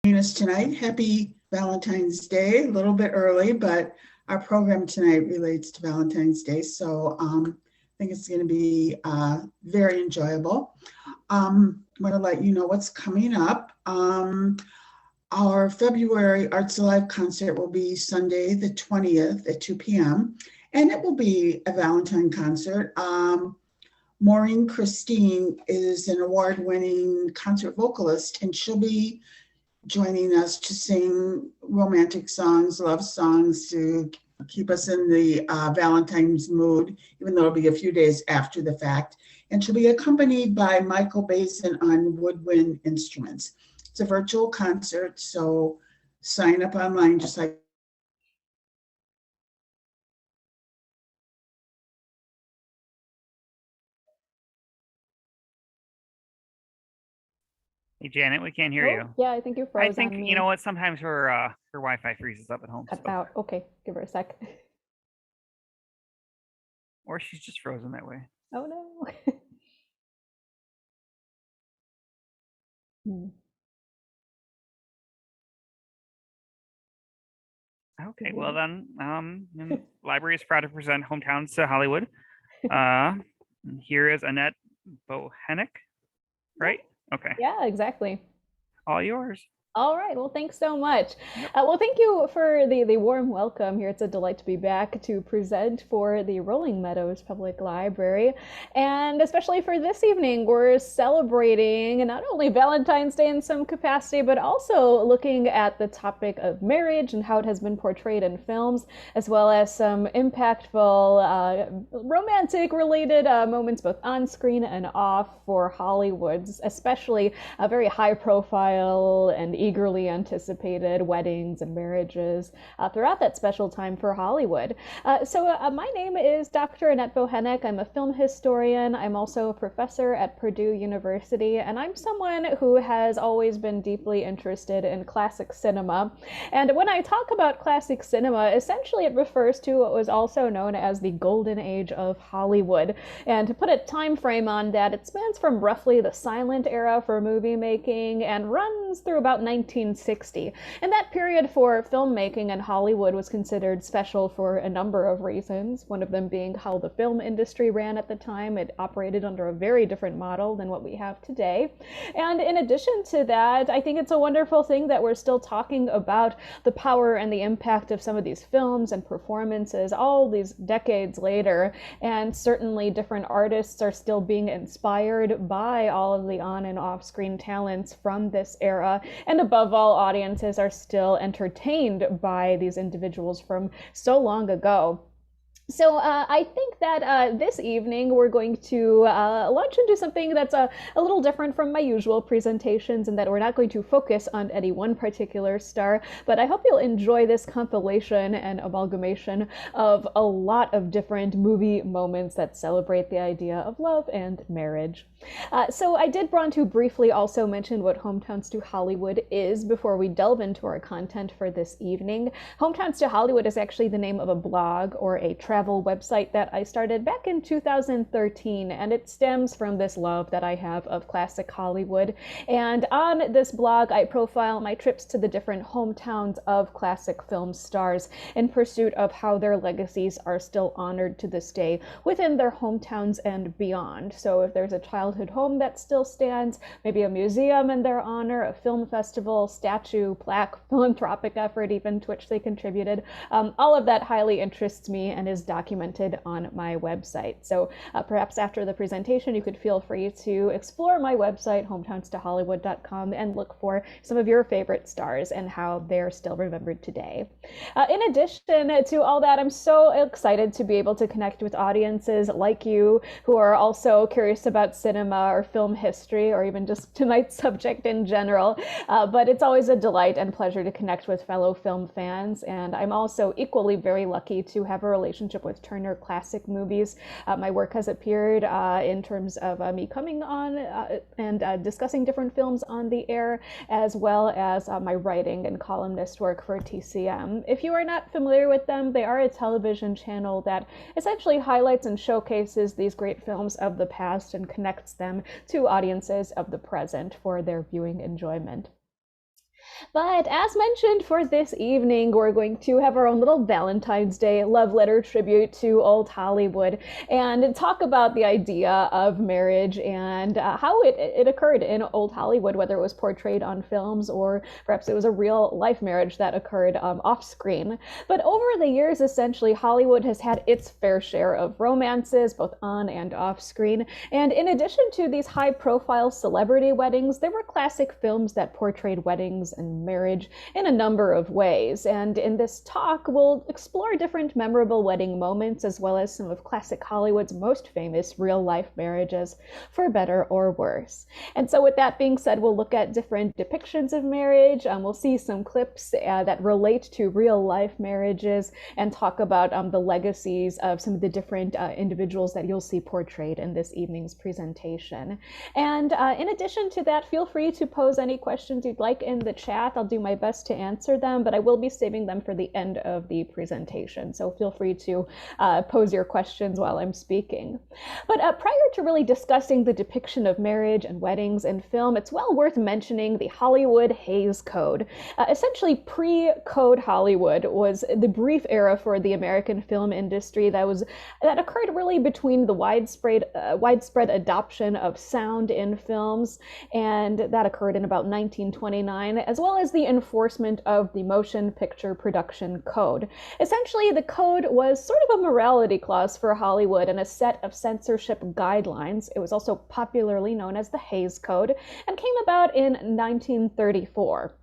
Us tonight. Happy Valentine's Day, a little bit early, but our program tonight relates to Valentine's Day. So I think it's going to be very enjoyable. I want to let you know what's coming up. Our February Arts Alive concert will be Sunday, the 20th at 2 p.m. And it will be a Valentine concert. Maureen Christine is an award-winning concert vocalist, and she'll be joining us to sing romantic songs, love songs to keep us in the Valentine's mood, even though it'll be a few days after the fact. And she'll be accompanied by Michael Basin on woodwind instruments. It's a virtual concert, so sign up online just like Hey Janet, we can't hear you. Yeah, I think you froze. I think you know what. Sometimes her Wi-Fi freezes up at home. Cuts out. Okay, give her a sec. Or she's just frozen that way. Oh no. Okay, well then, the library is proud to present Hometowns to Hollywood. Here is Annette Bochenek, right? Okay. Yeah, exactly. All yours. All right. Well, thanks so much. Well, thank you for the warm welcome here. It's a delight to be back to present for the Rolling Meadows Public Library. And especially for this evening, we're celebrating not only Valentine's Day in some capacity, but also looking at the topic of marriage and how it has been portrayed in films, as well as some impactful romantic related moments both on screen and off for Hollywood's, especially a very high profile and eagerly anticipated weddings and marriages throughout that special time for Hollywood. My name is Dr. Annette Bochenek. I'm a film historian. I'm also a professor at Purdue University, and I'm someone who has always been deeply interested in classic cinema. And when I talk about classic cinema, essentially it refers to what was also known as the golden age of Hollywood. And to put a time frame on that, it spans from roughly the silent era for movie making and runs through about 1960. And that period for filmmaking in Hollywood was considered special for a number of reasons, one of them being how the film industry ran at the time. It operated under a very different model than what we have today. And in addition to that, I think it's a wonderful thing that we're still talking about the power and the impact of some of these films and performances all these decades later. And certainly different artists are still being inspired by all of the on and off screen talents from this era. And above all, audiences are still entertained by these individuals from so long ago. So I think that this evening we're going to launch into something that's a little different from my usual presentations, and that we're not going to focus on any one particular star, but I hope you'll enjoy this compilation and amalgamation of a lot of different movie moments that celebrate the idea of love and marriage. So I did want to briefly also mention what Hometowns to Hollywood is before we delve into our content for this evening. Hometowns to Hollywood is actually the name of a blog or a travel website that I started back in 2013, and it stems from this love that I have of classic Hollywood. And on this blog, I profile my trips to the different hometowns of classic film stars in pursuit of how their legacies are still honored to this day within their hometowns and beyond. So if there's a childhood home that still stands, maybe a museum in their honor, a film festival, statue, plaque, philanthropic effort even to which they contributed, all of that highly interests me and is documented on my website. So perhaps after the presentation, you could feel free to explore my website, hometowns2hollywood.com, and look for some of your favorite stars and how they're still remembered today. In addition to all that, I'm so excited to be able to connect with audiences like you who are also curious about cinema or film history, or even just tonight's subject in general. But it's always a delight and pleasure to connect with fellow film fans. And I'm also equally very lucky to have a relationship with Turner Classic Movies. My work has appeared in terms of me coming on and discussing different films on the air, as well as my writing and columnist work for TCM. If you are not familiar with them, they are a television channel that essentially highlights and showcases these great films of the past and connects them to audiences of the present for their viewing enjoyment. But as mentioned, for this evening, we're going to have our own little Valentine's Day love letter tribute to old Hollywood and talk about the idea of marriage and how it occurred in old Hollywood, whether it was portrayed on films or perhaps it was a real life marriage that occurred off screen. But over the years, essentially, Hollywood has had its fair share of romances, both on and off screen. And in addition to these high profile celebrity weddings, there were classic films that portrayed weddings and marriage in a number of ways. And in this talk, we'll explore different memorable wedding moments as well as some of classic Hollywood's most famous real life marriages, for better or worse. And so with that being said, we'll look at different depictions of marriage. We'll see some clips that relate to real life marriages and talk about the legacies of some of the different individuals that you'll see portrayed in this evening's presentation. And in addition to that, feel free to pose any questions you'd like in the chat. I'll do my best to answer them, but I will be saving them for the end of the presentation. So feel free to pose your questions while I'm speaking. But prior to really discussing the depiction of marriage and weddings in film, it's well worth mentioning the Hollywood Hays Code. Essentially, pre-Code Hollywood was the brief era for the American film industry that occurred really between the widespread adoption of sound in films, and that occurred in about 1929, as well as the enforcement of the Motion Picture Production Code. Essentially, the code was sort of a morality clause for Hollywood and a set of censorship guidelines. It was also popularly known as the Hays Code and came about in 1934.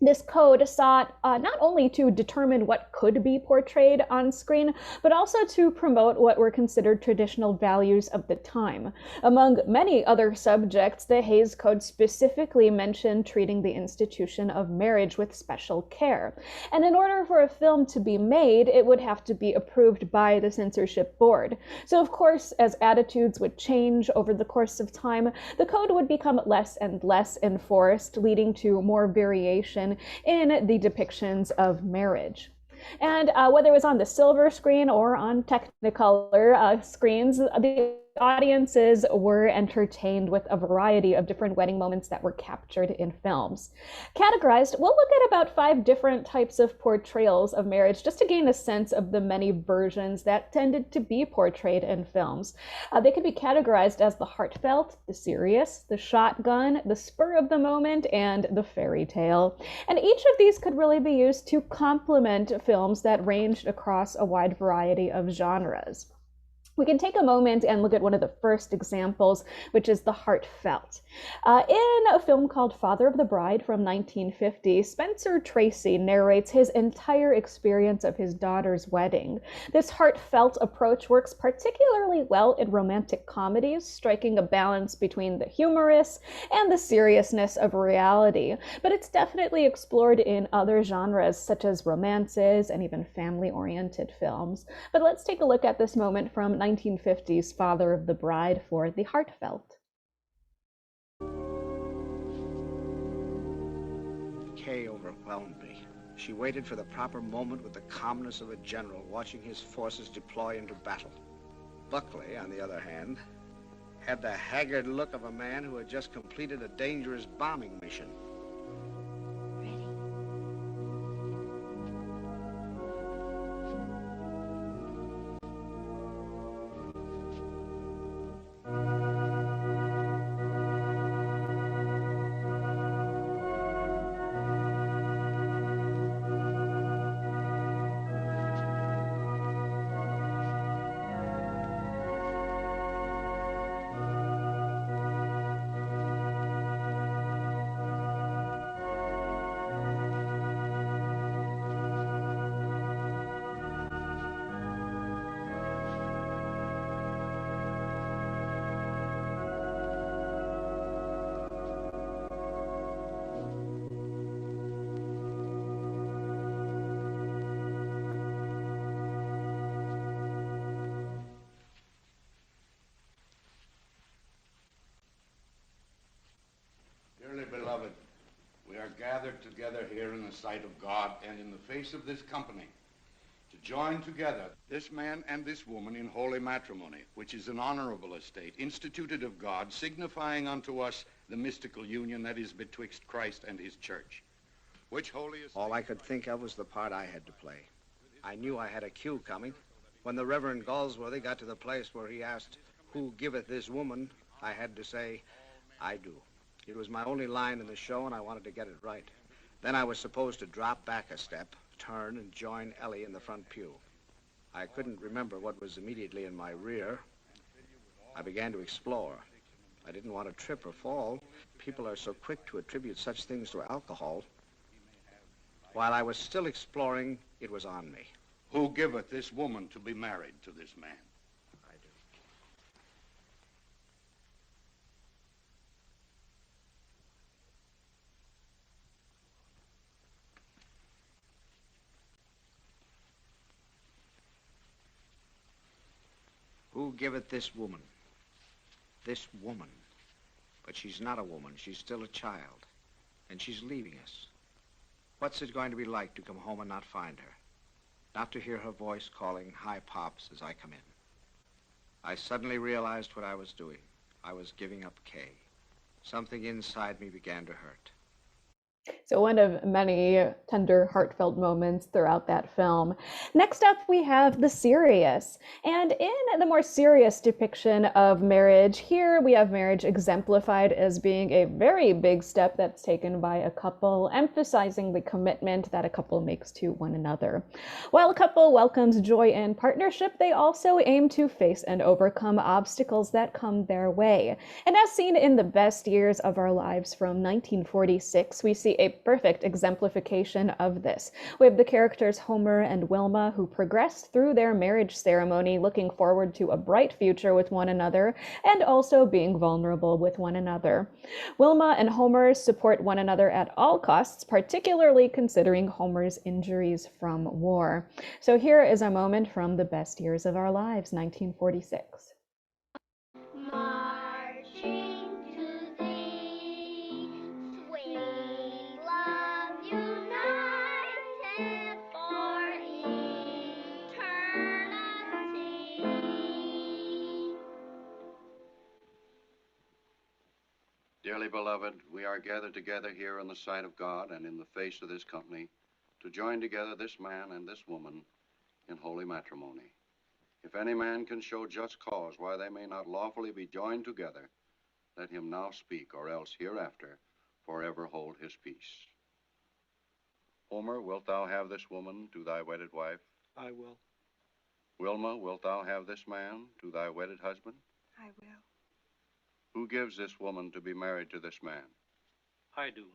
This code sought not only to determine what could be portrayed on screen, but also to promote what were considered traditional values of the time. Among many other subjects, the Hays Code specifically mentioned treating the institution of marriage with special care. And in order for a film to be made, it would have to be approved by the censorship board. So of course, as attitudes would change over the course of time, the code would become less and less enforced, leading to more variation in the depictions of marriage. And whether it was on the silver screen or on Technicolor screens, the audiences were entertained with a variety of different wedding moments that were captured in films. Categorized, we'll look at about 5 different types of portrayals of marriage just to gain a sense of the many versions that tended to be portrayed in films. They could be categorized as the heartfelt, the serious, the shotgun, the spur of the moment, and the fairy tale. And each of these could really be used to complement films that ranged across a wide variety of genres. We can take a moment and look at one of the first examples, which is the heartfelt. In a film called Father of the Bride from 1950, Spencer Tracy narrates his entire experience of his daughter's wedding. This heartfelt approach works particularly well in romantic comedies, striking a balance between the humorous and the seriousness of reality. But it's definitely explored in other genres, such as romances and even family-oriented films. But let's take a look at this moment from 1950's Father of the Bride for the heartfelt. Kay overwhelmed me. She waited for the proper moment with the calmness of a general watching his forces deploy into battle. Buckley, on the other hand, had the haggard look of a man who had just completed a dangerous bombing mission. Dearly beloved, we are gathered together here in the sight of God and in the face of this company to join together this man and this woman in holy matrimony, which is an honorable estate, instituted of God, signifying unto us the mystical union that is betwixt Christ and his church. Which holiest? All I could think of was the part I had to play. I knew I had a cue coming. When the Reverend Galsworthy got to the place where he asked, "Who giveth this woman?" I had to say, "I do." It was my only line in the show, and I wanted to get it right. Then I was supposed to drop back a step, turn, and join Ellie in the front pew. I couldn't remember what was immediately in my rear. I began to explore. I didn't want to trip or fall. People are so quick to attribute such things to alcohol. While I was still exploring, it was on me. Who giveth this woman to be married to this man? I do. Who giveth this woman? This woman. But she's not a woman. She's still a child. And she's leaving us. What's it going to be like to come home and not find her? Not to hear her voice calling, "Hi, Pops," as I come in. I suddenly realized what I was doing. I was giving up Kay. Something inside me began to hurt. So one of many tender, heartfelt moments throughout that film. Next up, we have the serious. And in the more serious depiction of marriage, here we have marriage exemplified as being a very big step that's taken by a couple, emphasizing the commitment that a couple makes to one another. While a couple welcomes joy and partnership, they also aim to face and overcome obstacles that come their way. And as seen in The Best Years of Our Lives from 1946, we see a perfect exemplification of this. We have the characters Homer and Wilma, who progress through their marriage ceremony looking forward to a bright future with one another and also being vulnerable with one another. Wilma and Homer support one another at all costs, particularly considering Homer's injuries from war. So here is a moment from The Best Years of Our Lives, 1946. Marching to thee, sweet love united for eternity. Dearly beloved, we are gathered together here in the sight of God and in the face of this company to join together this man and this woman in holy matrimony. If any man can show just cause why they may not lawfully be joined together, let him now speak, or else hereafter forever hold his peace. Homer, wilt thou have this woman to thy wedded wife? I will. Wilma, wilt thou have this man to thy wedded husband? I will. Who gives this woman to be married to this man? I do.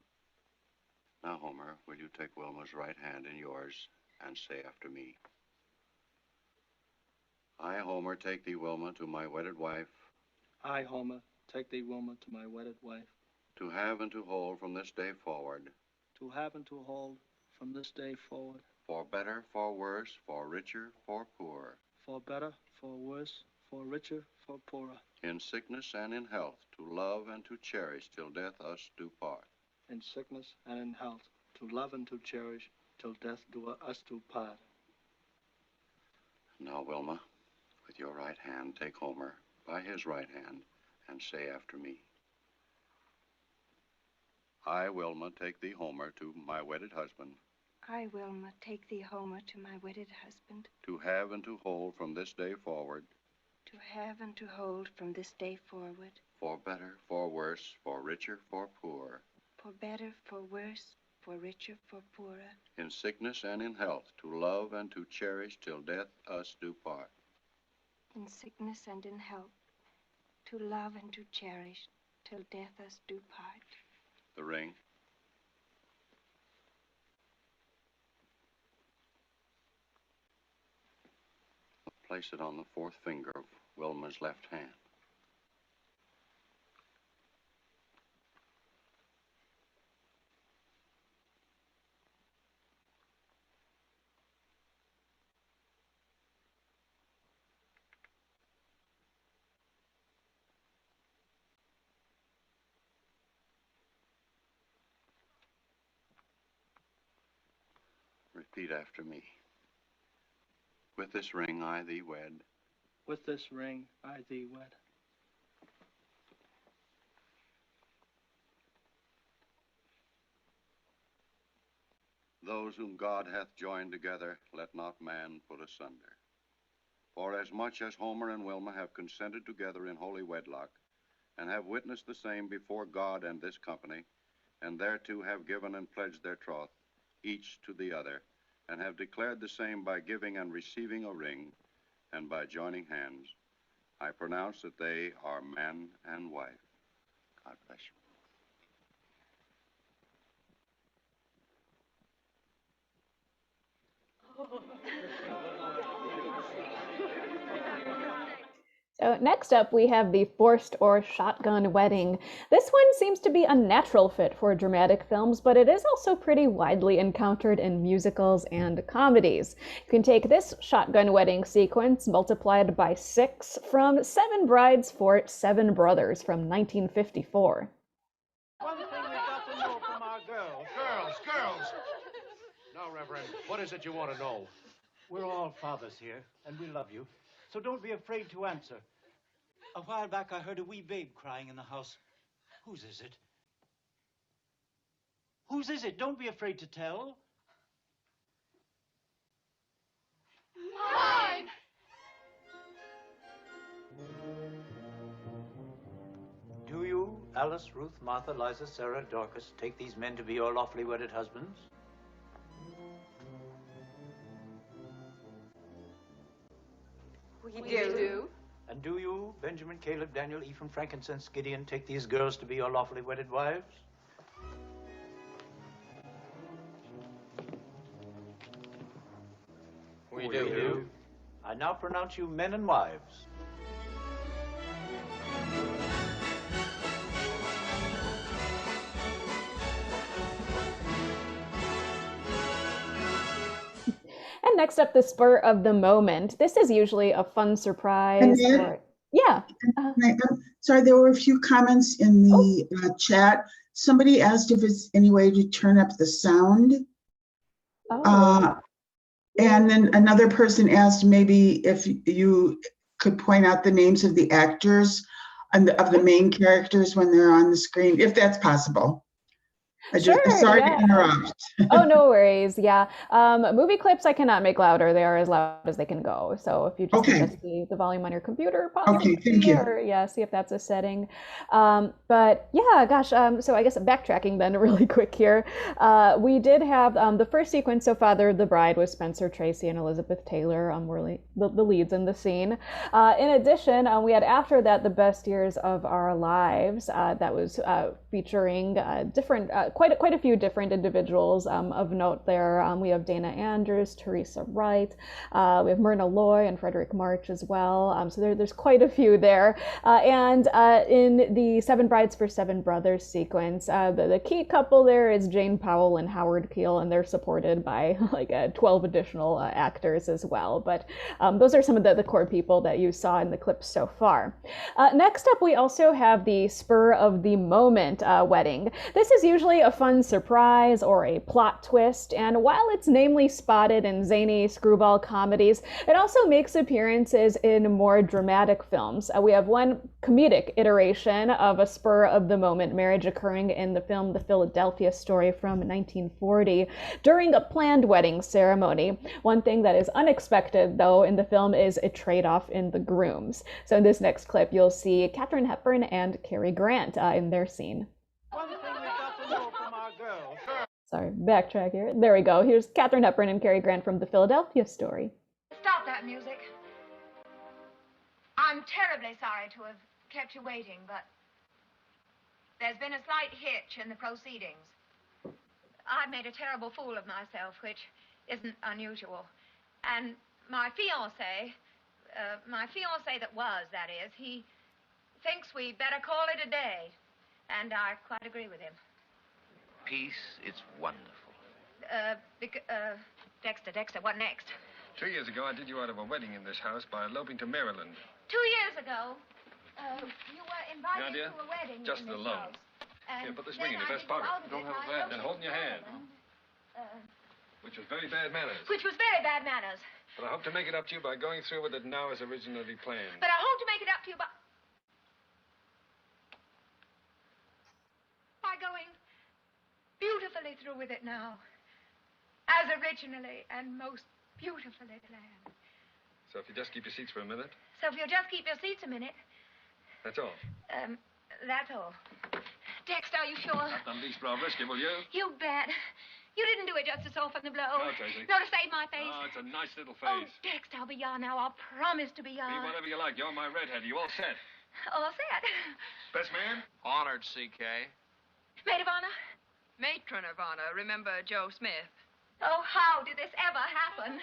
Now, Homer, will you take Wilma's right hand in yours and say after me? I, Homer, take thee, Wilma, to my wedded wife, I, Homer, take thee, Wilma, to my wedded wife, to have and to hold from this day forward, to have and to hold from this day forward, for better, for worse, for richer, for poor, for better, for worse, for richer, for poorer, in sickness and in health, to love and to cherish till death us do part. in sickness and in health, to love and to cherish till death do us do part. Now, Wilma, with your right hand, take Homer by his right hand and say after me. I, Wilma, take thee, Homer, to my wedded husband, I, Wilma, take thee, Homer, to my wedded husband, to have and to hold from this day forward, to have and to hold from this day forward, for better, for worse, for richer, for poor, for better, for worse, for richer, for poorer, in sickness and in health, to love and to cherish till death us do part. in sickness and in health, to love and to cherish till death us do part. The ring. Place it on the fourth finger of Wilma's left hand. Repeat after me. With this ring I thee wed, With this ring I thee wed, those whom God hath joined together, let not man put asunder. For as much as Homer and Wilma have consented together in holy wedlock, and have witnessed the same before God and this company, and thereto have given and pledged their troth, each to the other, and have declared the same by giving and receiving a ring, and by joining hands, I pronounce that they are man and wife. God bless you. So next up, we have the forced or shotgun wedding. This one seems to be a natural fit for dramatic films, but it is also pretty widely encountered in musicals and comedies. You can take this shotgun wedding sequence multiplied by 6 from Seven Brides for Seven Brothers from 1954. One thing we've got to know from our girls. Girls! Now, Reverend, what is it you want to know? We're all fathers here, and we love you, so don't be afraid to answer. A while back, I heard a wee babe crying in the house. Whose is it? Whose is it? Don't be afraid to tell. Mine! Do you, Alice, Ruth, Martha, Liza, Sarah, Dorcas, take these men to be your lawfully wedded husbands? We do. And do you, Benjamin, Caleb, Daniel, Ephraim, Frankincense, Gideon, take these girls to be your lawfully wedded wives? We do. I now pronounce you men and wives. And next up, the spur of the moment. This is usually a fun surprise. Annette? Yeah. I'm sorry, there were a few comments in the chat. Somebody asked if it's any way to turn up the sound. And then another person asked maybe if you could point out the names of the actors and of the main characters when they're on the screen, if that's possible. Sorry to interrupt. Oh, no worries. Yeah. Movie clips I cannot make louder. They are as loud as they can go. So if you just adjust the volume on your computer, possibly, thank you. or see if that's a setting. But yeah, gosh. So I guess backtracking then really quick here. We did have the first sequence. So Father of the Bride was Spencer Tracy and Elizabeth Taylor. Really the leads in the scene. In addition, we had after that The Best Years of Our Lives. That was featuring different. Quite a few different individuals of note there. We have Dana Andrews, Teresa Wright, we have Myrna Loy and Frederick March as well. So there's quite a few there. And in the Seven Brides for Seven Brothers sequence, the key couple there is Jane Powell and Howard Keel, and they're supported by like 12 additional actors as well. But those are some of the core people that you saw in the clips so far. Next up, we also have the spur of the moment wedding. This is usually a fun surprise or a plot twist, and while it's namely spotted in zany screwball comedies, it also makes appearances in more dramatic films. We have one comedic iteration of a spur of the moment marriage occurring in the film The Philadelphia Story from 1940 during a planned wedding ceremony. One thing that is unexpected though in the film is a trade-off in the grooms. So in this next clip you'll see Katharine Hepburn and Cary Grant in their scene. One thing we've got to know from our girls. Sorry, backtrack here. There we go. Here's Katharine Hepburn and Cary Grant from The Philadelphia Story. Stop that music. I'm terribly sorry to have kept you waiting, but there's been a slight hitch in the proceedings. I've made a terrible fool of myself, which isn't unusual. And my fiancé that is, he thinks we better call it a day. And I quite agree with him. Peace, it's wonderful. Dexter, what next? 2 years ago, I did you out of a wedding in this house by eloping to Maryland. 2 years ago, you were invited to a wedding Just in this alone. house. Here, put this ring in your vest pocket. Don't have a vest. And hold in your hand. Which was very bad manners. Which was very bad manners. But I hope to make it up to you by going through with it now as originally planned. But I hope to make it up to you by going beautifully through with it now. originally and most beautifully planned. So if you just keep your seats for a minute, So if you'll just keep your seats a minute. that's all. That's all. Dexter, are you sure? Not the least bit risky, will you? You bet. You didn't do it just to soften the blow. No, Tracy. No, to save my face. Oh, it's a nice little Oh, face. Dexter, I'll be yours now. I'll promise to be yours. Be whatever you like. You're my redhead. You all set? All set. Best man? Honored, CK. Maid of honor? Matron of honor. Remember Joe Smith. Oh, how did this ever happen?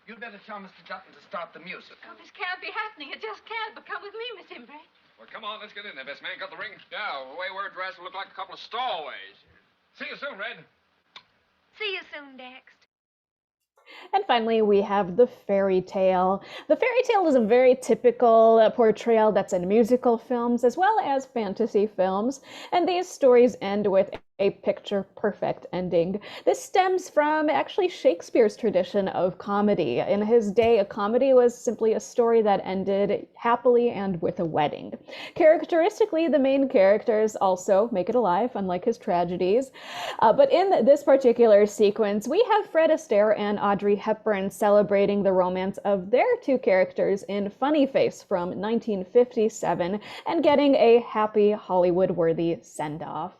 You'd better tell Mr. Dutton to start the music. Oh, this can't be happening. It just can't. But come with me, Miss Imbray. Well, come on. Let's get in there, best man. Got the ring? Yeah, the way we're dressed, we look like a couple of stowaways. See you soon, Red. See you soon, Dex. And finally, we have the fairy tale. The fairy tale is a very typical portrayal that's in musical films as well as fantasy films, and these stories end with a picture-perfect ending. This stems from actually Shakespeare's tradition of comedy. In his day, a comedy was simply a story that ended happily and with a wedding. Characteristically, the main characters also make it alive, unlike his tragedies. But in this particular sequence, we have Fred Astaire and Audrey Hepburn celebrating the romance of their two characters in Funny Face from 1957 and getting a happy Hollywood-worthy send-off.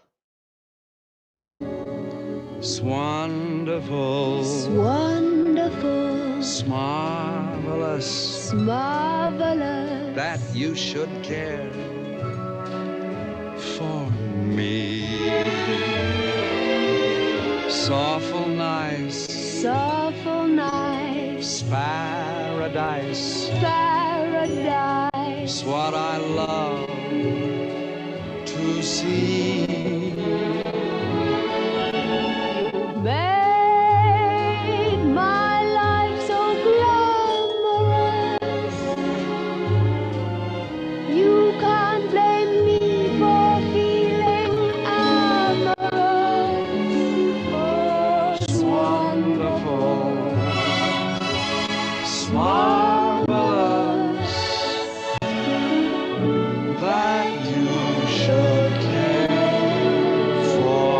Swonderful, Wonderful, marvelous, marvelous, that you should care for me. Soulful nice, awful nice, paradise, paradise. what I love to see. Made my life so glamorous. You can't blame me for feeling amorous. Oh, It's wonderful, marvelous, that you should care for.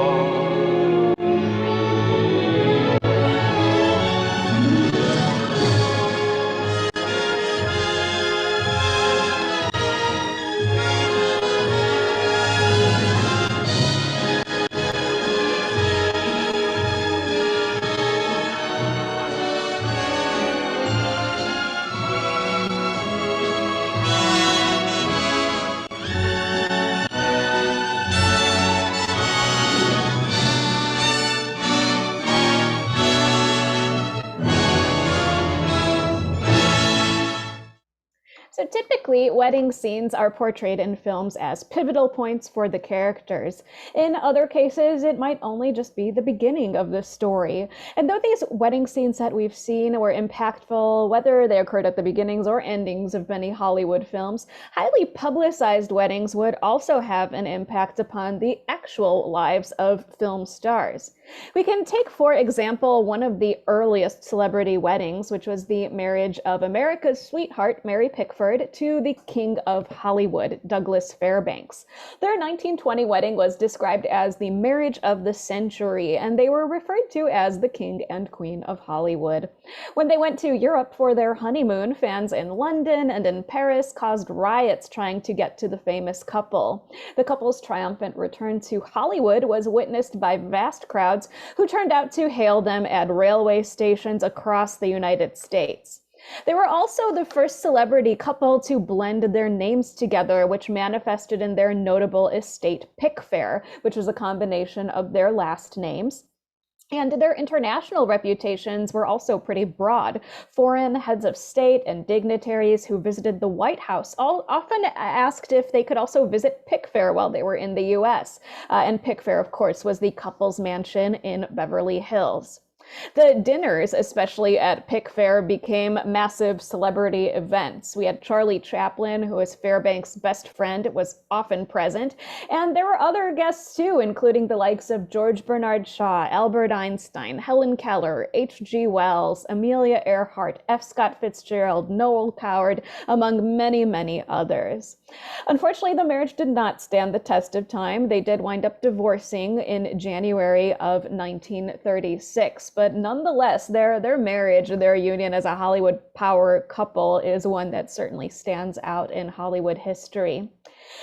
So typically, wedding scenes are portrayed in films as pivotal points for the characters. In other cases, it might only just be the beginning of the story. And though these wedding scenes that we've seen were impactful, whether they occurred at the beginnings or endings of many Hollywood films, highly publicized weddings would also have an impact upon the actual lives of film stars. We can take, for example, one of the earliest celebrity weddings, which was the marriage of America's sweetheart, Mary Pickford, to the King of Hollywood, Douglas Fairbanks. Their 1920 wedding was described as the marriage of the century, and they were referred to as the King and Queen of Hollywood. When they went to Europe for their honeymoon, fans in London and in Paris caused riots trying to get to the famous couple. The couple's triumphant return to Hollywood was witnessed by vast crowds who turned out to hail them at railway stations across the United States. They were also the first celebrity couple to blend their names together, which manifested in their notable estate Pickfair, which was a combination of their last names. And their international reputations were also pretty broad. Foreign heads of state and dignitaries who visited the White House all often asked if they could also visit Pickfair while they were in the US. And Pickfair, of course, was the couple's mansion in Beverly Hills. The dinners, especially at Pickfair, became massive celebrity events. We had Charlie Chaplin, who was Fairbanks' best friend, was often present, and there were other guests too, including the likes of George Bernard Shaw, Albert Einstein, Helen Keller, H.G. Wells, Amelia Earhart, F. Scott Fitzgerald, Noel Coward, among many, many others. Unfortunately, the marriage did not stand the test of time. They did wind up divorcing in January of 1936, but but nonetheless, their marriage, their union as a Hollywood power couple is one that certainly stands out in Hollywood history.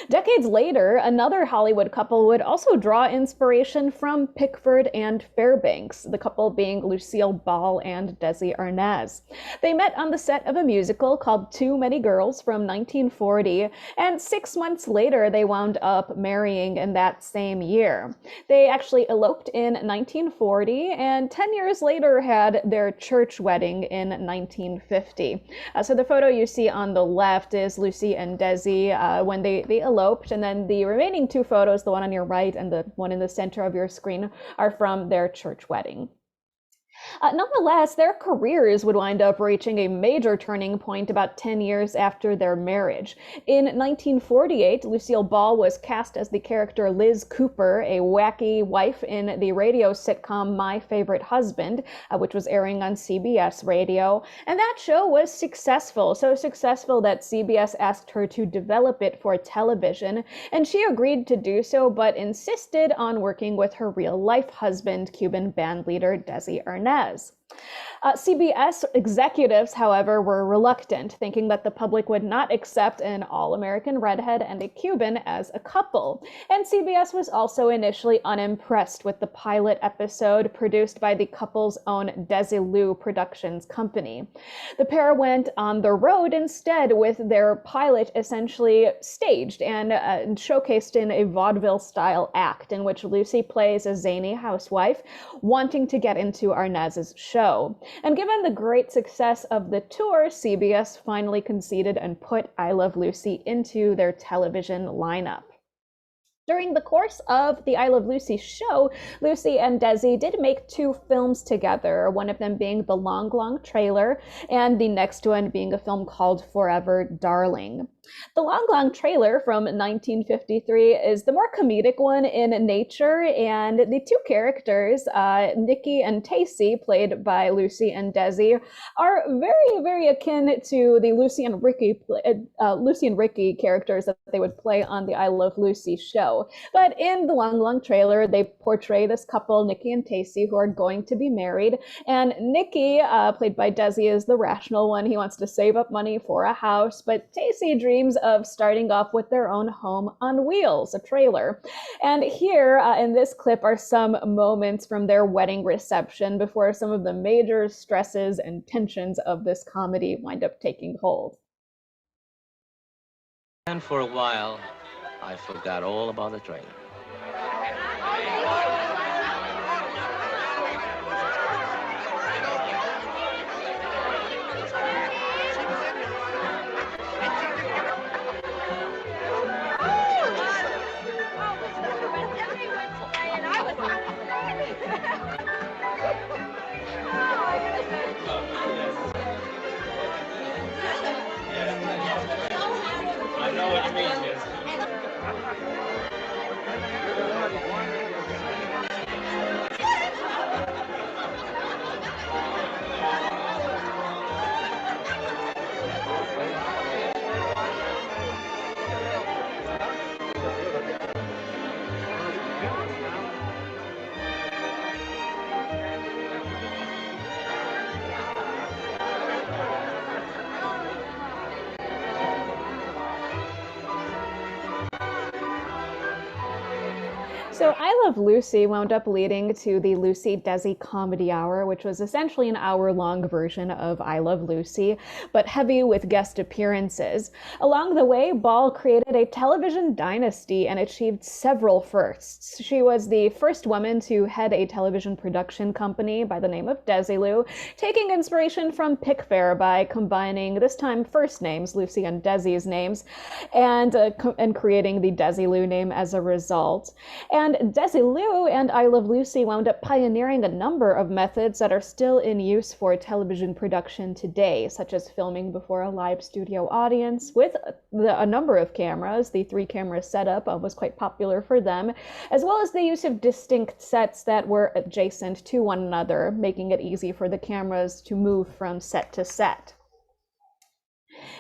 Decades later, another Hollywood couple would also draw inspiration from Pickford and Fairbanks, the couple being Lucille Ball and Desi Arnaz. They met on the set of a musical called Too Many Girls from 1940, and 6 months later they wound up marrying in that same year. They actually eloped in 1940, and 10 years later had their church wedding in 1950. So the photo you see on the left is Lucy and Desi when they eloped, and then the remaining two photos, the one on your right and the one in the center of your screen, are from their church wedding. Nonetheless, their careers would wind up reaching a major turning point about 10 years after their marriage. In 1948, Lucille Ball was cast as the character Liz Cooper, a wacky wife in the radio sitcom My Favorite Husband, which was airing on CBS radio. And that show was successful, so successful that CBS asked her to develop it for television, and she agreed to do so, but insisted on working with her real-life husband, Cuban bandleader Desi Arnaz. CBS executives, however, were reluctant, thinking that the public would not accept an all-American redhead and a Cuban as a couple. And CBS was also initially unimpressed with the pilot episode produced by the couple's own Desilu Productions company. The pair went on the road instead, with their pilot essentially staged and showcased in a vaudeville-style act in which Lucy plays a zany housewife wanting to get into Arnaz's show. And given the great success of the tour, CBS finally conceded and put I Love Lucy into their television lineup. During the course of the I Love Lucy show, Lucy and Desi did make 2 films together, one of them being The Long, Long Trailer, and the next one being a film called Forever Darling. The Long, Long Trailer from 1953 is the more comedic one in nature, and the 2 characters, Nikki and Tacy, played by Lucy and Desi, are very, very akin to the Lucy and Ricky characters that they would play on the I Love Lucy show. But in The Long, Long Trailer, they portray this couple, Nikki and Tacy, who are going to be married, and Nikki, played by Desi, is the rational one. He wants to save up money for a house, but Tacy dreams of starting off with their own home on wheels, a trailer. And here in this clip are some moments from their wedding reception before some of the major stresses and tensions of this comedy wind up taking hold. And for a while, I forgot all about the trailer. I know what you mean, yes. So I Love Lucy wound up leading to the Lucy Desi Comedy Hour, which was essentially an hour-long version of I Love Lucy, but heavy with guest appearances. Along the way, Ball created a television dynasty and achieved several firsts. She was the first woman to head a television production company by the name of Desilu, taking inspiration from Pickfair by combining, this time, first names, Lucy and Desi's names, and creating the Desilu name as a result. And Desilu and I Love Lucy wound up pioneering a number of methods that are still in use for television production today, such as filming before a live studio audience with a number of cameras. The 3-camera setup was quite popular for them, as well as the use of distinct sets that were adjacent to one another, making it easy for the cameras to move from set to set.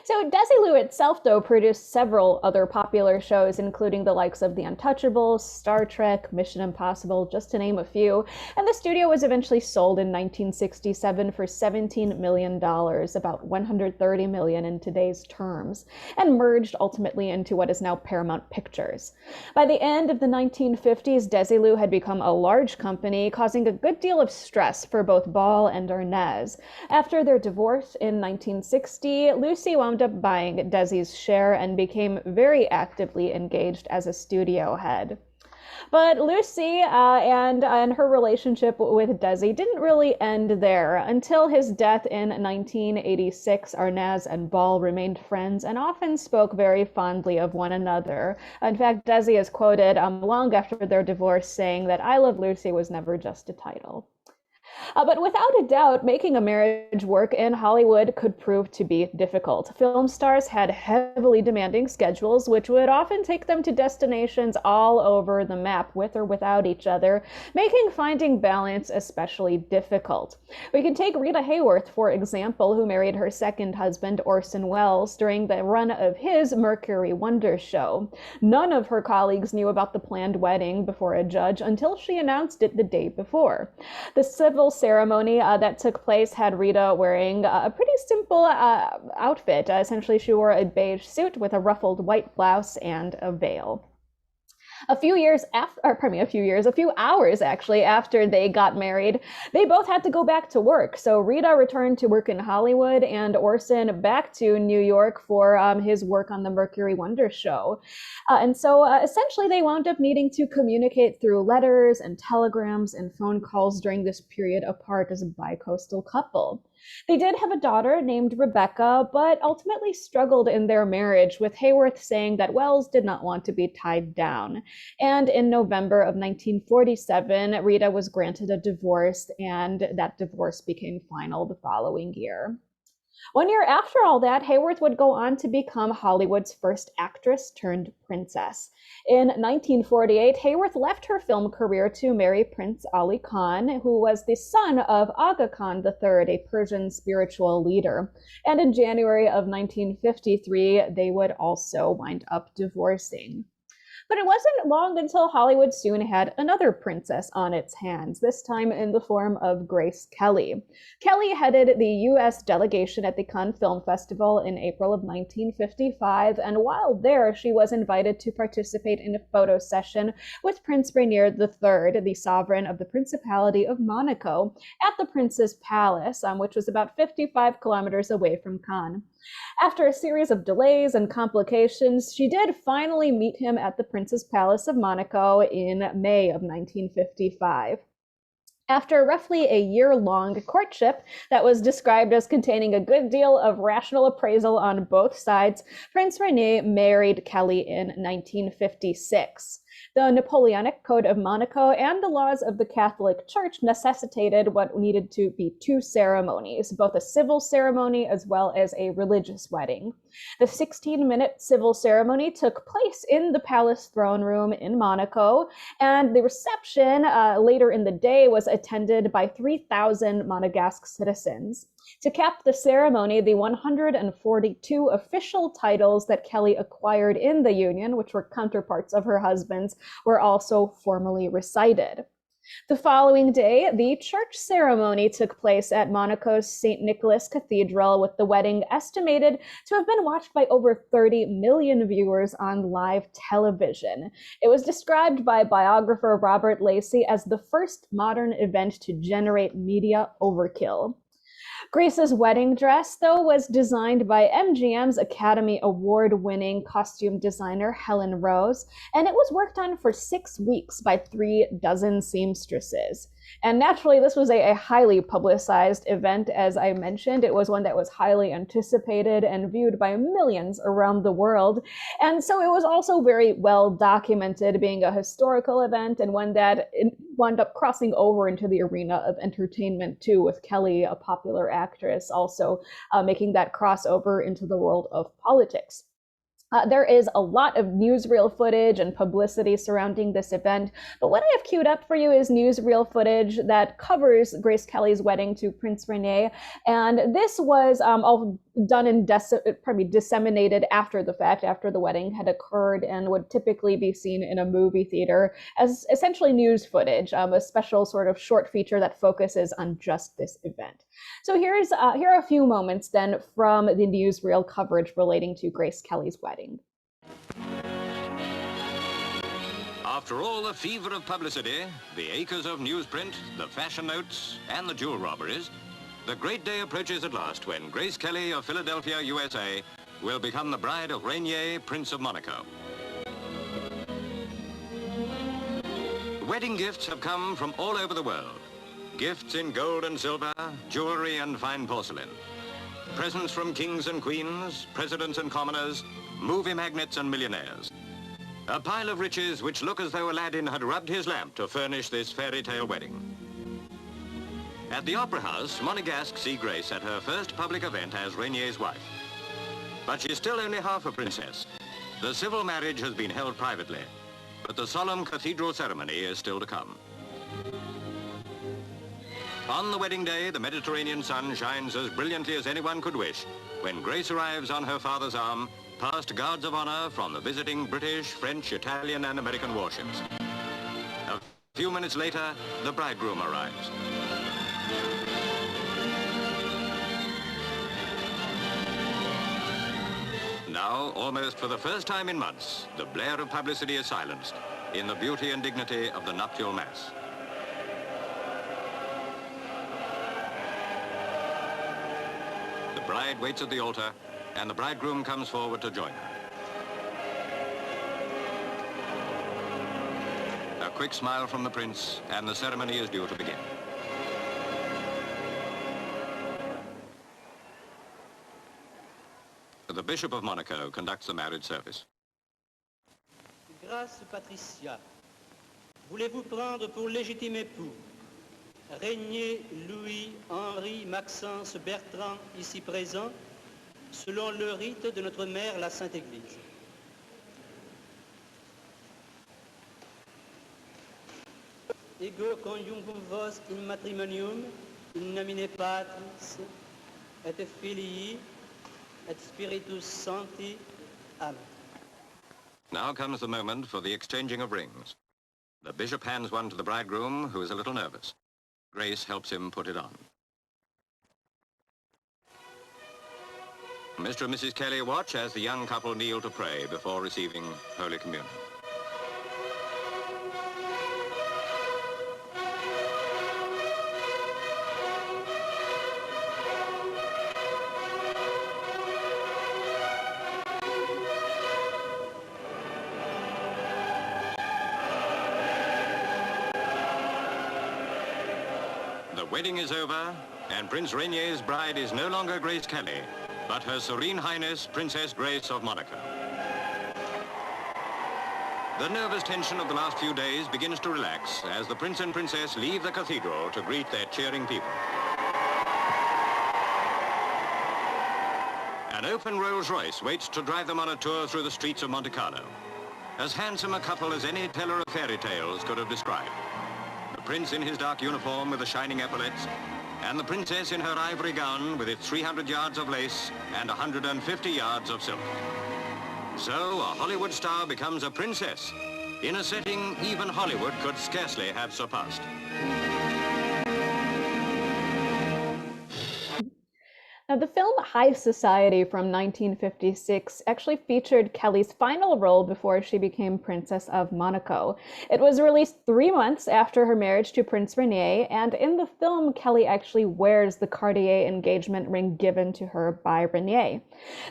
So Desilu itself, though, produced several other popular shows, including the likes of The Untouchables, Star Trek, Mission Impossible, just to name a few. And the studio was eventually sold in 1967 for $17 million, about $130 million in today's terms, and merged ultimately into what is now Paramount Pictures. By the end of the 1950s, Desilu had become a large company, causing a good deal of stress for both Ball and Arnaz. After their divorce in 1960, Lucy wound up buying Desi's share and became very actively engaged as a studio head. But Lucy and her relationship with Desi didn't really end there. Until his death in 1986, Arnaz and Ball remained friends and often spoke very fondly of one another. In fact, Desi is quoted long after their divorce saying that "I Love Lucy" was never just a title. But without a doubt, making a marriage work in Hollywood could prove to be difficult. Film stars had heavily demanding schedules, which would often take them to destinations all over the map, with or without each other, making finding balance especially difficult. We can take Rita Hayworth, for example, who married her second husband, Orson Welles, during the run of his Mercury Wonder show. None of her colleagues knew about the planned wedding before a judge until she announced it the day before. The civil ceremony that took place had Rita wearing a pretty simple outfit. Essentially, she wore a beige suit with a ruffled white blouse and a veil. A few hours actually after they got married, they both had to go back to work. So Rita returned to work in Hollywood and Orson back to New York for his work on the Mercury Wonder show. And so essentially they wound up needing to communicate through letters and telegrams and phone calls during this period apart as a bi-coastal couple. They did have a daughter named Rebecca, but ultimately struggled in their marriage, with Hayworth saying that Welles did not want to be tied down. And in November of 1947, Rita was granted a divorce, and that divorce became final the following year. 1 year after all that, Hayworth would go on to become Hollywood's first actress turned princess. In 1948, Hayworth left her film career to marry Prince Ali Khan, who was the son of Aga Khan III, a Persian spiritual leader. And in January of 1953, they would also wind up divorcing. But it wasn't long until Hollywood soon had another princess on its hands, this time in the form of Grace Kelly. Kelly headed the U.S. delegation at the Cannes Film Festival in April of 1955, and while there, she was invited to participate in a photo session with Prince Rainier III, the sovereign of the Principality of Monaco, at the Prince's Palace, which was about 55 kilometers away from Cannes. After a series of delays and complications, she did finally meet him at the Prince's Palace of Monaco in May of 1955. After roughly a year-long courtship that was described as containing a good deal of rational appraisal on both sides, Prince Rainier married Kelly in 1956. The Napoleonic Code of Monaco and the laws of the Catholic Church necessitated what needed to be two ceremonies, both a civil ceremony as well as a religious wedding. The 16-minute civil ceremony took place in the palace throne room in Monaco, and the reception later in the day was attended by 3,000 Monegasque citizens. To cap the ceremony, the 142 official titles that Kelly acquired in the union, which were counterparts of her husband's, were also formally recited. The following day, the church ceremony took place at Monaco's St. Nicholas Cathedral, with the wedding estimated to have been watched by over 30 million viewers on live television. It was described by biographer Robert Lacey as the first modern event to generate media overkill. Grace's wedding dress, though, was designed by MGM's Academy Award-winning costume designer Helen Rose, and it was worked on for 6 weeks by 3 dozen seamstresses. And naturally, this was a highly publicized event, as I mentioned. It was one that was highly anticipated and viewed by millions around the world. And so it was also very well documented, being a historical event and one that wound up crossing over into the arena of entertainment too, with Kelly, a popular actress, also making that crossover into the world of politics. There is a lot of newsreel footage and publicity surrounding this event, but what I have queued up for you is newsreel footage that covers Grace Kelly's wedding to Prince Rainier, and this was done and probably disseminated after the fact, after the wedding had occurred, and would typically be seen in a movie theater as essentially news footage, a special sort of short feature that focuses on just this event. So here are a few moments then from the newsreel coverage relating to Grace Kelly's wedding. After all the fever of publicity, the acres of newsprint, the fashion notes, and the jewel robberies, the great day approaches at last when Grace Kelly of Philadelphia, USA, will become the bride of Rainier, Prince of Monaco. Wedding gifts have come from all over the world. Gifts in gold and silver, jewelry and fine porcelain. Presents from kings and queens, presidents and commoners, movie magnates and millionaires. A pile of riches which look as though Aladdin had rubbed his lamp to furnish this fairy tale wedding. At the Opera House, Monegasques see Grace at her first public event as Rainier's wife. But she's still only half a princess. The civil marriage has been held privately, but the solemn cathedral ceremony is still to come. On the wedding day, the Mediterranean sun shines as brilliantly as anyone could wish when Grace arrives on her father's arm, past guards of honor from the visiting British, French, Italian, and American warships. A few minutes later, the bridegroom arrives. Now, almost for the first time in months, the blare of publicity is silenced in the beauty and dignity of the nuptial mass. The bride waits at the altar, and the bridegroom comes forward to join her. A quick smile from the prince, and the ceremony is due to begin. The Bishop of Monaco conducts the marriage service. Grâce Patricia, voulez-vous prendre pour légitime époux Régnier Louis Henri Maxence Bertrand, ici présent, selon le rite de notre mère, la Sainte Église. Ego conjunctum vos in matrimonium, in nomine Patris, et Filii, et Spiritus Sancti. Amen. Now comes the moment for the exchanging of rings. The bishop hands one to the bridegroom, who is a little nervous. Grace helps him put it on. Mr. and Mrs. Kelly watch as the young couple kneel to pray before receiving Holy Communion. The wedding is over, and Prince Rainier's bride is no longer Grace Kelly, but Her Serene Highness, Princess Grace of Monaco. The nervous tension of the last few days begins to relax as the Prince and Princess leave the cathedral to greet their cheering people. An open Rolls-Royce waits to drive them on a tour through the streets of Monte Carlo. As handsome a couple as any teller of fairy tales could have described. The Prince in his dark uniform with the shining epaulets, and the Princess in her ivory gown with its 300 yards of lace and 150 yards of silk. So a Hollywood star becomes a princess in a setting even Hollywood could scarcely have surpassed. Now, the film High Society from 1956 actually featured Kelly's final role before she became Princess of Monaco. It was released 3 months after her marriage to Prince Rainier, and in the film, Kelly actually wears the Cartier engagement ring given to her by Rainier.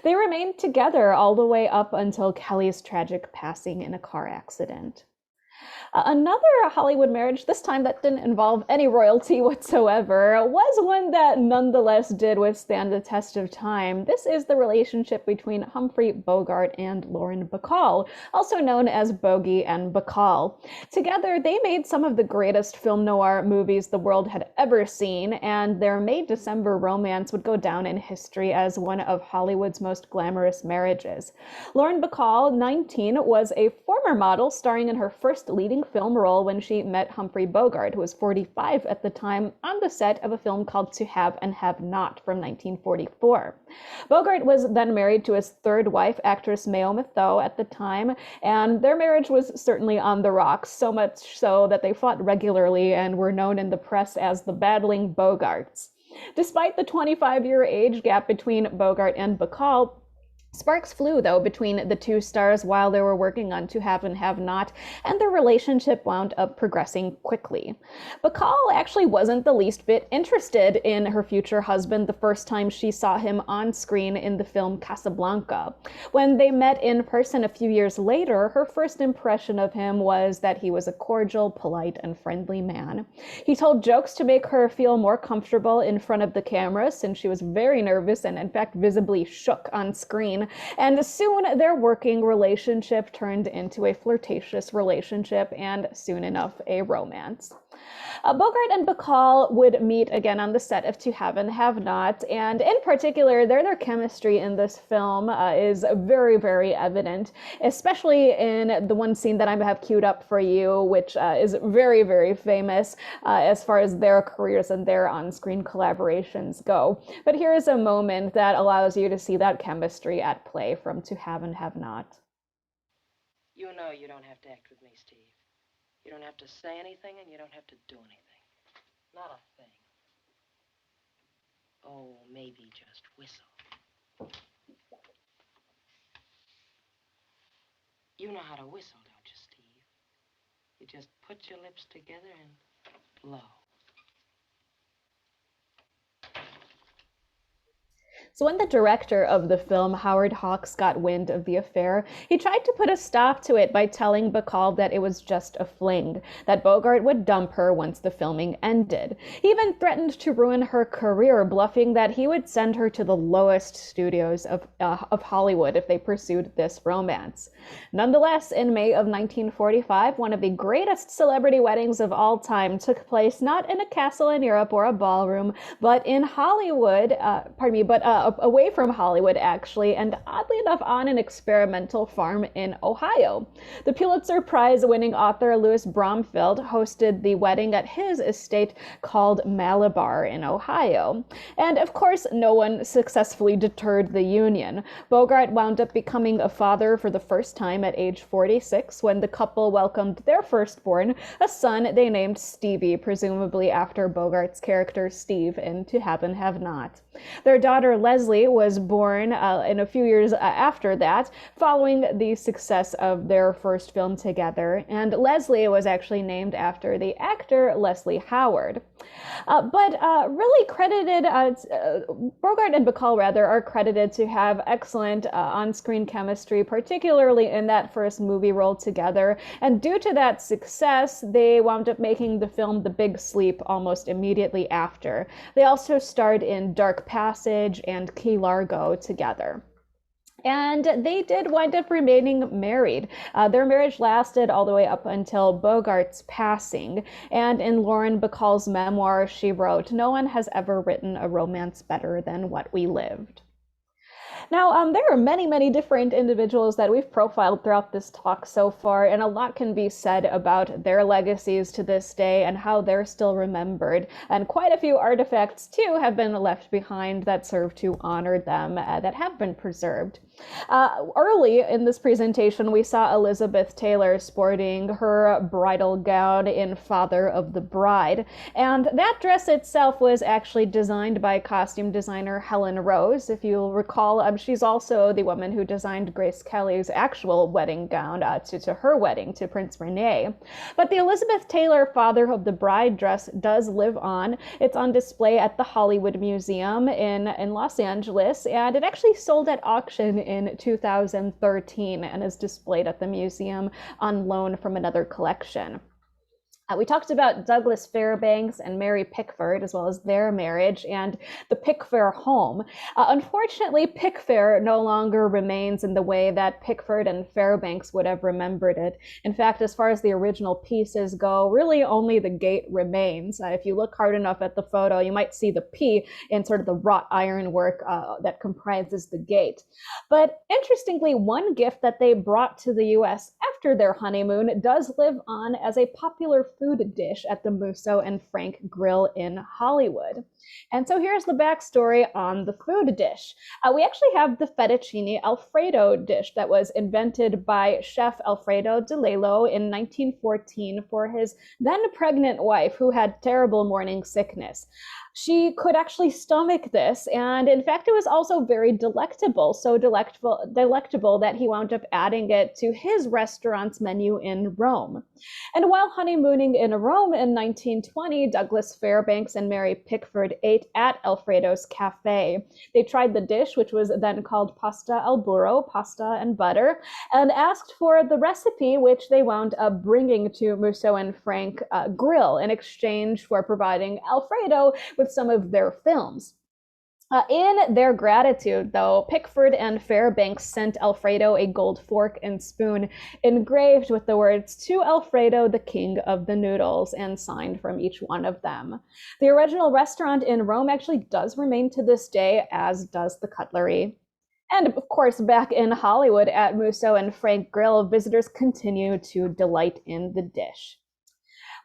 They remained together all the way up until Kelly's tragic passing in a car accident. Another Hollywood marriage, this time that didn't involve any royalty whatsoever, was one that nonetheless did withstand the test of time. This is the relationship between Humphrey Bogart and Lauren Bacall, also known as Bogey and Bacall. Together, they made some of the greatest film noir movies the world had ever seen, and their May-December romance would go down in history as one of Hollywood's most glamorous marriages. Lauren Bacall, 19, was a former model starring in her first first leading film role when she met Humphrey Bogart, who was 45 at the time, on the set of a film called To Have and Have Not from 1944. Bogart was then married to his third wife, actress Naomi Tho, at the time, and their marriage was certainly on the rocks, so much so that they fought regularly and were known in the press as the Battling Bogarts. Despite the 25-year age gap between Bogart and Bacall, sparks flew, though, between the two stars while they were working on To Have and Have Not, and their relationship wound up progressing quickly. Bacall actually wasn't the least bit interested in her future husband the first time she saw him on screen in the film Casablanca. When they met in person a few years later, her first impression of him was that he was a cordial, polite, and friendly man. He told jokes to make her feel more comfortable in front of the camera, since she was very nervous and, in fact, visibly shook on screen. And soon their working relationship turned into a flirtatious relationship, and soon enough, a romance. Bogart and Bacall would meet again on the set of To Have and Have Not, and in particular, their chemistry in this film is very, very evident, especially in the one scene that I have queued up for you, which is very, very famous as far as their careers and their on-screen collaborations go. But here is a moment that allows you to see that chemistry at play from To Have and Have Not. You know you don't have to act with me, Steve. You don't have to say anything, and you don't have to do anything. Not a thing. Oh, maybe just whistle. You know how to whistle, don't you, Steve? You just put your lips together and blow. So when the director of the film, Howard Hawks, got wind of the affair, he tried to put a stop to it by telling Bacall that it was just a fling, that Bogart would dump her once the filming ended. He even threatened to ruin her career, bluffing that he would send her to the lowest studios of Hollywood if they pursued this romance. Nonetheless, in May of 1945, one of the greatest celebrity weddings of all time took place not in a castle in Europe or a ballroom, but in Hollywood, away from Hollywood, actually, and oddly enough, on an experimental farm in Ohio. The Pulitzer Prize-winning author Louis Bromfield hosted the wedding at his estate called Malabar in Ohio. And of course, no one successfully deterred the union. Bogart wound up becoming a father for the first time at age 46 when the couple welcomed their firstborn, a son they named Stevie, presumably after Bogart's character Steve in To Have and Have Not. Their daughter Leslie was born in a few years after that, following the success of their first film together, and Leslie was actually named after the actor Leslie Howard. Really credited, Bogart and Bacall rather, are credited to have excellent on-screen chemistry, particularly in that first movie role together, and due to that success, they wound up making the film The Big Sleep almost immediately after. They also starred in Dark Passage and Key Largo together. And they did wind up remaining married. Their marriage lasted all the way up until Bogart's passing. And in Lauren Bacall's memoir, she wrote, "No one has ever written a romance better than What We Lived." Now, there are many, many different individuals that we've profiled throughout this talk so far, and a lot can be said about their legacies to this day and how they're still remembered. And quite a few artifacts, too, have been left behind that serve to honor them, that have been preserved. Early in this presentation, we saw Elizabeth Taylor sporting her bridal gown in Father of the Bride, and that dress itself was actually designed by costume designer Helen Rose. If you'll recall, she's also the woman who designed Grace Kelly's actual wedding gown to her wedding to Prince Rene. But the Elizabeth Taylor Father of the Bride dress does live on. It's on display at the Hollywood Museum in Los Angeles, and it actually sold at auction in 2013 and is displayed at the museum on loan from another collection. We talked about Douglas Fairbanks and Mary Pickford, as well as their marriage and the Pickfair home. Unfortunately, Pickfair no longer remains in the way that Pickford and Fairbanks would have remembered it. In fact, as far as the original pieces go, really only the gate remains. If you look hard enough at the photo, you might see the P in sort of the wrought ironwork that comprises the gate. But interestingly, one gift that they brought to the US after their honeymoon does live on as a popular food dish at the Musso and Frank Grill in Hollywood. And so here's the backstory on the food dish. We actually have the fettuccine Alfredo dish that was invented by Chef Alfredo de Lello in 1914 for his then pregnant wife who had terrible morning sickness. She could actually stomach this, and in fact, it was also very delectable, so delectable that he wound up adding it to his restaurant's menu in Rome. And while honeymooning in Rome in 1920, Douglas Fairbanks and Mary Pickford ate at Alfredo's Cafe. They tried the dish, which was then called pasta al burro, pasta and butter, and asked for the recipe, which they wound up bringing to Musso and Frank Grill in exchange for providing Alfredo with some of their films. In their gratitude, though, Pickford and Fairbanks sent Alfredo a gold fork and spoon engraved with the words, "To Alfredo, the king of the noodles," and signed from each one of them. The original restaurant in Rome actually does remain to this day, as does the cutlery. And of course, back in Hollywood at Musso and Frank Grill, visitors continue to delight in the dish.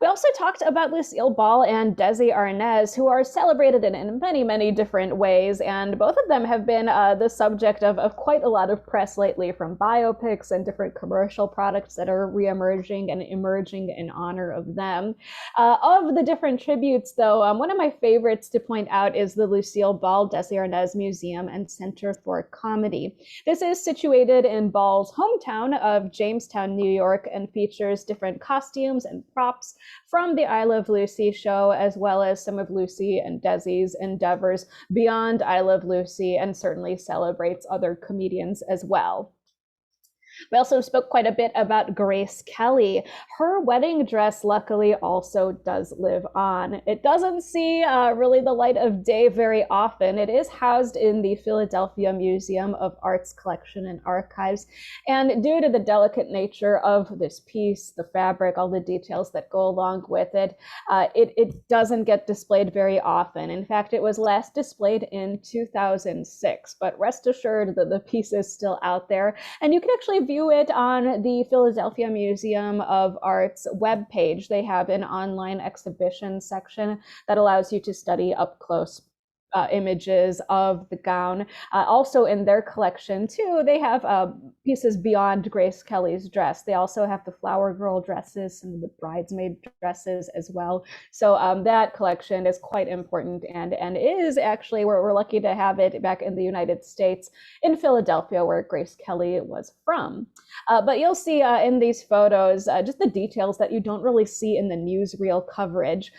We also talked about Lucille Ball and Desi Arnaz, who are celebrated in many, many different ways, and both of them have been the subject of quite a lot of press lately, from biopics and different commercial products that are reemerging and emerging in honor of them. Of the different tributes, though, one of my favorites to point out is the Lucille Ball Desi Arnaz Museum and Center for Comedy. This is situated in Ball's hometown of Jamestown, New York, and features different costumes and props from the I Love Lucy show, as well as some of Lucy and Desi's endeavors beyond I Love Lucy, and certainly celebrates other comedians as well. We also spoke quite a bit about Grace Kelly. Her wedding dress, luckily, also does live on. It doesn't see really the light of day very often. It is housed in the Philadelphia Museum of Art's Collection and Archives. And due to the delicate nature of this piece, the fabric, all the details that go along with it, it doesn't get displayed very often. In fact, it was last displayed in 2006, but rest assured that the piece is still out there. And you can actually view it on the Philadelphia Museum of Art's webpage. They have an online exhibition section that allows you to study up close images of the gown. Also in their collection too, they have pieces beyond Grace Kelly's dress. They also have the flower girl dresses, some of the bridesmaid dresses as well. So that collection is quite important, and is actually, we're lucky to have it back in the United States in Philadelphia, where Grace Kelly was from. But you'll see in these photos just the details that you don't really see in the newsreel coverage.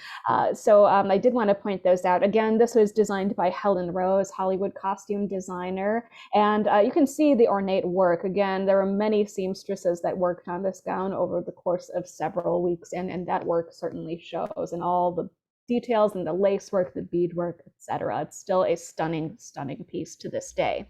So I did want to point those out. Again, this was designed by Helen Rose, Hollywood costume designer, and you can see the ornate work. Again, there were many seamstresses that worked on this gown over the course of several weeks, and that work certainly shows in all the details and the lace work, the beadwork, etc. It's still a stunning, stunning piece to this day.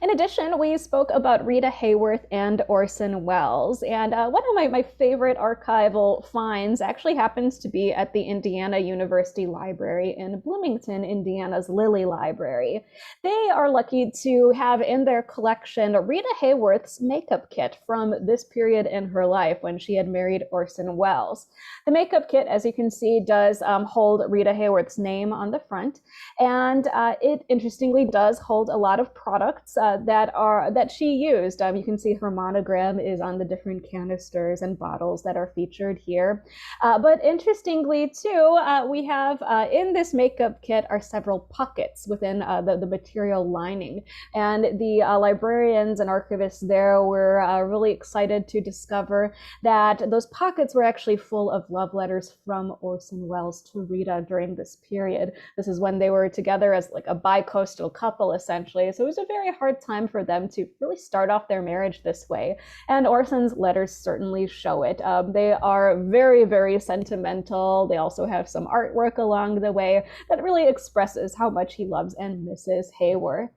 In addition, we spoke about Rita Hayworth and Orson Welles, and one of my favorite archival finds actually happens to be at the Indiana University Library in Bloomington, Indiana's Lilly Library. They are lucky to have in their collection Rita Hayworth's makeup kit from this period in her life when she had married Orson Welles. The makeup kit, as you can see, does hold Rita Hayworth's name on the front, and it interestingly does hold a lot of products that she used. You can see her monogram is on the different canisters and bottles that are featured here. But interestingly too, we have in this makeup kit are several pockets within the material lining. And the librarians and archivists there were really excited to discover that those pockets were actually full of love letters from Orson Welles to Rita during this period. This is when they were together as like a bi-coastal couple, essentially. So it was a very hard perfect time for them to really start off their marriage this way. And Orson's letters certainly show it. They are very, very sentimental. They also have some artwork along the way that really expresses how much he loves and misses Hayworth.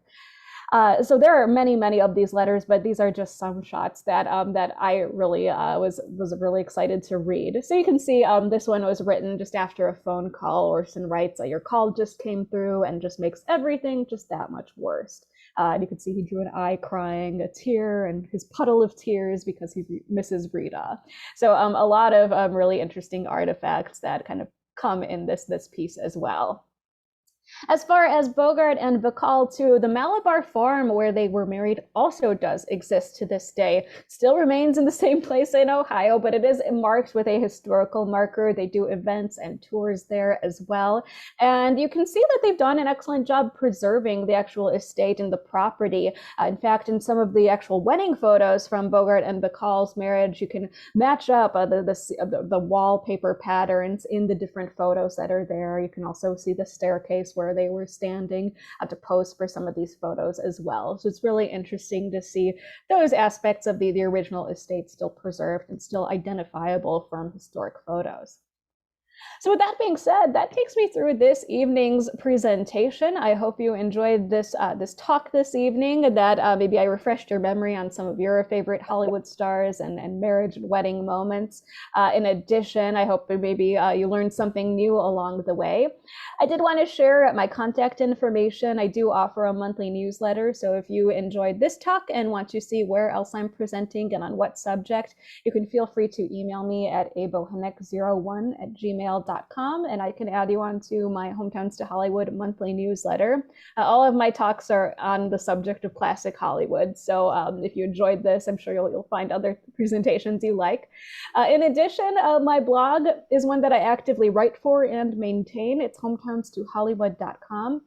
So there are many, many of these letters, but these are just some shots that that I really was really excited to read. So you can see this one was written just after a phone call. Orson writes, "Your call just came through and just makes everything just that much worse." And you can see he drew an eye crying, a tear, and his puddle of tears because he misses Rita. So a lot of really interesting artifacts that kind of come in this piece as well. As far as Bogart and Bacall too, the Malabar farm where they were married also does exist to this day. It still remains in the same place in Ohio, but it is marked with a historical marker. They do events and tours there as well. And you can see that they've done an excellent job preserving the actual estate and the property. In fact, in some of the actual wedding photos from Bogart and Bacall's marriage, you can match up the wallpaper patterns in the different photos that are there. You can also see the staircase where they were standing to pose for some of these photos as well. So it's really interesting to see those aspects of the original estate still preserved and still identifiable from historic photos. So with that being said, that takes me through this evening's presentation. I hope you enjoyed this talk this evening, that maybe I refreshed your memory on some of your favorite Hollywood stars and marriage and wedding moments. In addition, I hope that maybe you learned something new along the way. I did want to share my contact information. I do offer a monthly newsletter, so if you enjoyed this talk and want to see where else I'm presenting and on what subject, you can feel free to email me at abohenek01@gmail.com, and I can add you on to my Hometowns to Hollywood monthly newsletter. All of my talks are on the subject of classic Hollywood, so if you enjoyed this, I'm sure you'll find other presentations you like. In addition, my blog is one that I actively write for and maintain. It's hometowns2hollywood.com.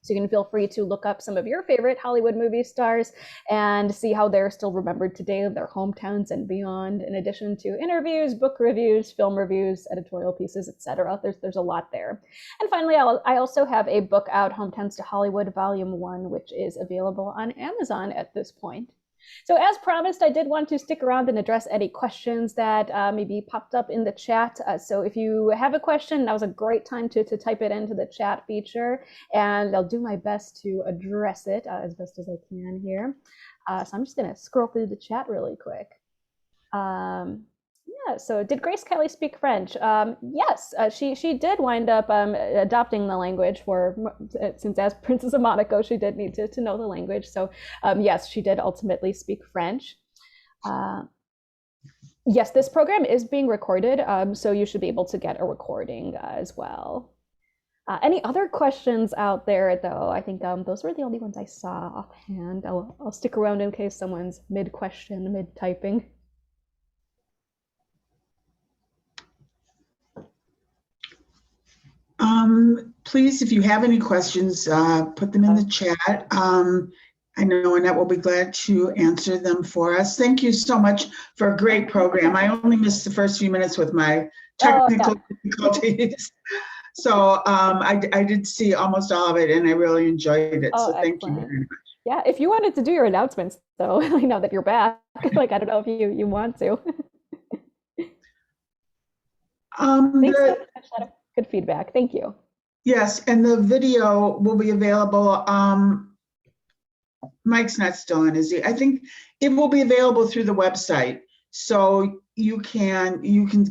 So you can feel free to look up some of your favorite Hollywood movie stars and see how they're still remembered today in their hometowns and beyond, in addition to interviews, book reviews, film reviews, editorial pieces, etc. There's a lot there. And finally, I also have a book out, Hometowns to Hollywood Volume 1, which is available on Amazon at this point. So as promised, I did want to stick around and address any questions that maybe popped up in the chat. So if you have a question, that was a great time to type it into the chat feature, and I'll do my best to address it as best as I can here. So I'm just going to scroll through the chat really quick. Yeah, so did Grace Kelly speak French? Yes, she did wind up adopting the language since as Princess of Monaco, she did need to know the language. So yes, she did ultimately speak French. Yes, this program is being recorded, so you should be able to get a recording as well. Any other questions out there, though? I think those were the only ones I saw offhand. I'll stick around in case someone's mid-question, mid-typing. Please, if you have any questions, put them in the chat. I know Annette will be glad to answer them for us. Thank you so much for a great program. I only missed the first few minutes with my technical difficulties. So I did see almost all of it, and I really enjoyed it. So thank you very much. Yeah, if you wanted to do your announcements, though, I know that you're back. Like, I don't know if you want to. Thanks so much. Good feedback. Thank you. Yes, and the video will be available. Mike's not still on, is he? I think it will be available through the website, so you can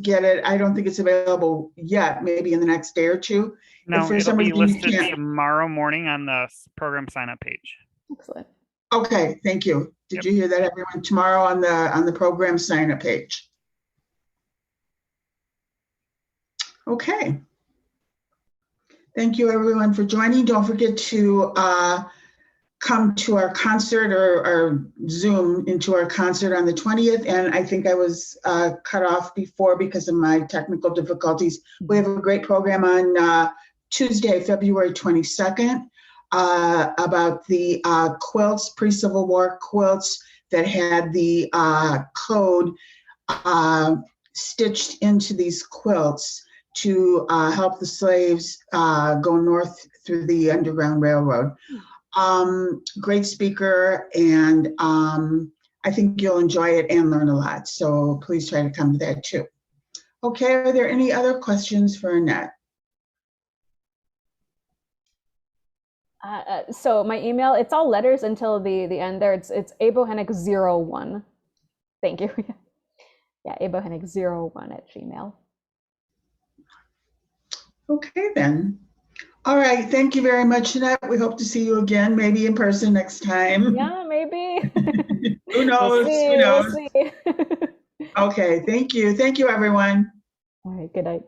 get it. I don't think it's available yet. Maybe in the next day or two. No, it'll be listed tomorrow morning on the program sign-up page. Excellent. Okay, thank you. Did you hear that, everyone? Tomorrow on the program sign-up page. Okay. Thank you, everyone, for joining. Don't forget to come to our concert or Zoom into our concert on the 20th. And I think I was cut off before because of my technical difficulties. We have a great program on Tuesday, February 22nd, about the quilts, pre-Civil War quilts that had the code stitched into these quilts to help the slaves go north through the Underground Railroad. Great speaker, and I think you'll enjoy it and learn a lot. So please try to come to that too. Okay, are there any other questions for Annette? So my email, it's all letters until the end there. It's abohenek01. Thank you. Yeah, abohenek01@gmail. Okay then. All right, thank you very much, Annette. We hope to see you again, maybe in person next time. Yeah, maybe. Who knows? Who knows? We'll see. Okay, thank you. Thank you, everyone. All right, good night.